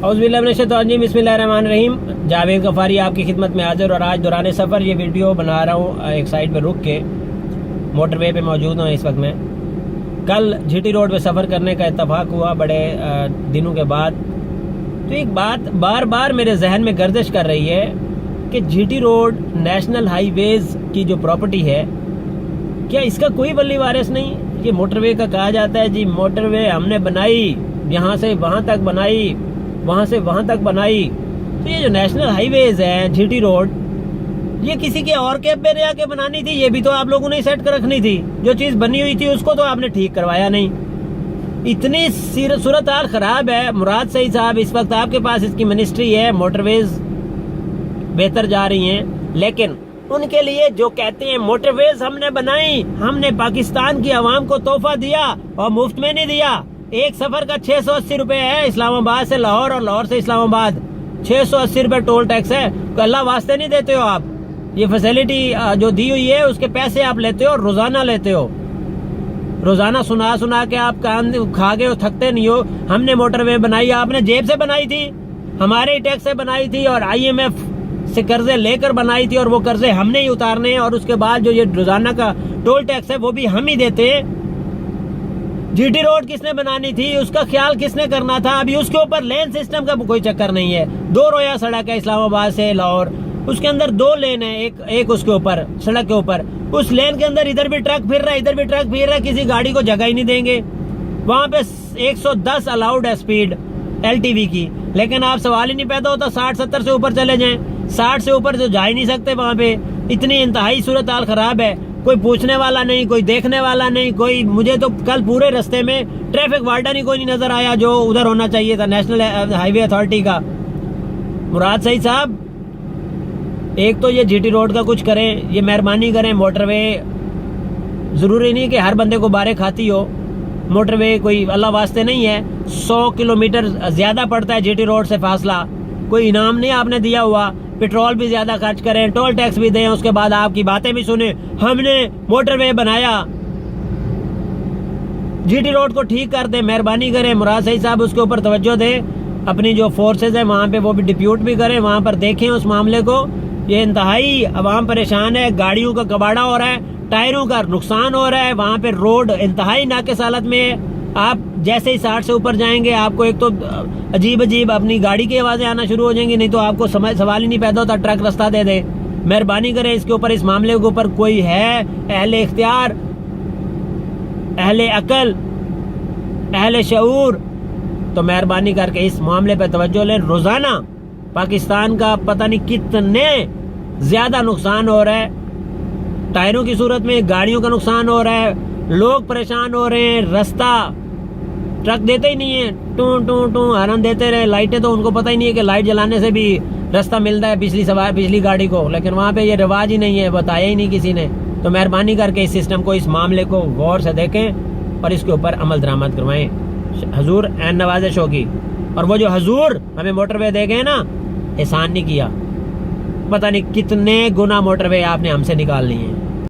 اعوذ باللہ من الشیطان الرجیم، بسم اللہ الرحمن الرحیم۔ جاوید غفاری آپ کی خدمت میں حاضر، اور آج دوران سفر یہ ویڈیو بنا رہا ہوں ایک سائٹ پہ رک کے۔ موٹر وے پہ موجود ہوں اس وقت میں۔ کل جی ٹی روڈ پہ سفر کرنے کا اتفاق ہوا بڑے دنوں کے بعد۔ تو ایک بات بار بار میرے ذہن میں گردش کر رہی ہے کہ G T road national highways ویز کی جو پراپرٹی ہے، کیا اس کا کوئی ولی وارث نہیں؟ یہ موٹر وے کا کہا جاتا ہے جی موٹر وے ہم نے بنائی، یہاں سے وہاں تک بنائی، وہاں سے وہاں تک بنائی۔ تو یہ جو نیشنل ہائی ویز ہے جی ٹی روڈ، یہ کسی کے اور کیپ پہ رہ کے بنانی تھی؟ یہ بھی تو آپ لوگوں نے سیٹ کر رکھنی تھی۔ جو چیز بنی ہوئی تھی اس کو تو آپ نے ٹھیک کروایا نہیں۔ اتنی صورتحال خراب ہے۔ مراد صحیح صاحب، اس وقت آپ کے پاس اس کی منسٹری ہے، موٹر ویز بہتر جا رہی ہیں، لیکن ان کے لیے جو کہتے ہیں موٹر ویز ہم نے بنائی، ہم نے پاکستان کی عوام کو تحفہ دیا اور مفت میں نہیں دیا۔ ایک سفر کا 680 روپے ہے اسلام آباد سے لاہور، اور لاہور سے اسلام آباد 680 روپے ٹول ٹیکس ہے۔ تو اللہ واسطے نہیں دیتے ہو آپ؟ یہ فیسیلٹی جو دی ہوئی ہے اس کے پیسے آپ لیتے ہو، روزانہ لیتے ہو، روزانہ سنا کے آپ کان کھا گئے ہو، تھکتے نہیں ہو۔ ہم نے موٹر وے بنائی، آپ نے جیب سے بنائی تھی، ہمارے ہی ٹیکس سے بنائی تھی، اور آئی ایم ایف سے قرضے لے کر بنائی تھی، اور وہ قرضے ہم نے ہی اتارنے ہیں، اور اس کے بعد جو یہ روزانہ کا ٹول ٹیکس ہے وہ بھی ہم ہی دیتے ہیں۔ جی ٹی روڈ کس نے بنانی تھی؟ اس کا خیال کس نے کرنا تھا؟ ابھی اس کے اوپر لین سسٹم کا کوئی چکر نہیں ہے۔ 2 رویا سڑک ہے اسلام آباد سے لاہور، اس کے اندر 2 لین ہیں، ایک اس کے اوپر سڑک کے اوپر، اس لین کے اندر ادھر بھی ٹرک پھر رہا ہے، ادھر بھی ٹرک پھر رہا ہے، کسی گاڑی کو جگہ ہی نہیں دیں گے۔ وہاں پہ 110 الاؤڈ ہے سپیڈ ایل ٹی وی کی، لیکن آپ سوال ہی نہیں پیدا ہوتا 60-70 سے اوپر چلے جائیں۔ 60 سے اوپر تو جا ہی نہیں سکتے وہاں پہ، اتنی انتہائی صورتحال خراب ہے۔ کوئی پوچھنے والا نہیں، کوئی دیکھنے والا نہیں، کوئی۔ مجھے تو کل پورے رستے میں ٹریفک وارڈن ہی کوئی نہیں نظر آیا جو ادھر ہونا چاہیے تھا، نیشنل ہائی وے اتھارٹی کا۔ مراد صحیح صاحب، ایک تو یہ جی ٹی روڈ کا کچھ کریں، یہ مہربانی کریں۔ موٹر وے ضروری نہیں کہ ہر بندے کو بارے کھاتی ہو، موٹر وے کوئی اللہ واسطے نہیں ہے۔ 100 کلومیٹر زیادہ پڑتا ہے جی ٹی روڈ سے فاصلہ، کوئی انعام نہیں آپ نے دیا ہوا۔ پیٹرول بھی زیادہ خرچ کریں، ٹول ٹیکس بھی دیں، اس کے بعد آپ کی باتیں بھی سنیں، ہم نے موٹر وے بنایا۔ جی ٹی روڈ کو ٹھیک کر دیں، مہربانی کریں۔ مراد صحیح صاحب اس کے اوپر توجہ دیں، اپنی جو فورسز ہیں وہاں پہ وہ بھی ڈپیوٹ بھی کریں، وہاں پر دیکھیں اس معاملے کو۔ یہ انتہائی عوام پریشان ہے، گاڑیوں کا کباڑا ہو رہا ہے، ٹائروں کا نقصان ہو رہا ہے، وہاں پہ روڈ انتہائی ناقص حالت میں ہے۔ آپ جیسے ہی 60 سے اوپر جائیں گے، آپ کو ایک تو عجیب اپنی گاڑی کی آوازیں آنا شروع ہو جائیں گی، نہیں تو آپ کو سوال ہی نہیں پیدا ہوتا ٹرک رستہ دے دے۔ مہربانی کریں اس کے اوپر، اس معاملے کے اوپر کوئی ہے اہل اختیار، اہل عقل، اہل شعور، تو مہربانی کر کے اس معاملے پہ توجہ لیں۔ روزانہ پاکستان کا پتہ نہیں کتنے زیادہ نقصان ہو رہا ہے، ٹائروں کی صورت میں گاڑیوں کا نقصان ہو رہا ہے، لوگ پریشان ہو رہے ہیں۔ رستہ ٹرک دیتے ہی نہیں ہیں، ٹوں ہارن دیتے رہے، لائٹیں تو ان کو پتہ ہی نہیں ہے کہ لائٹ جلانے سے بھی رستہ ملتا ہے پچھلی گاڑی کو، لیکن وہاں پہ یہ رواج ہی نہیں ہے، بتایا ہی نہیں کسی نے۔ تو مہربانی کر کے اس سسٹم کو، اس معاملے کو غور سے دیکھیں اور اس کے اوپر عمل درآمد کروائیں۔ حضور عین نوازش ہوگی۔ اور وہ جو حضور ہمیں موٹر وے دے گئے نا، احسان نہیں کیا، پتہ نہیں کتنے گنا موٹر وے آپ نے ہم سے نکال لیے ہیں۔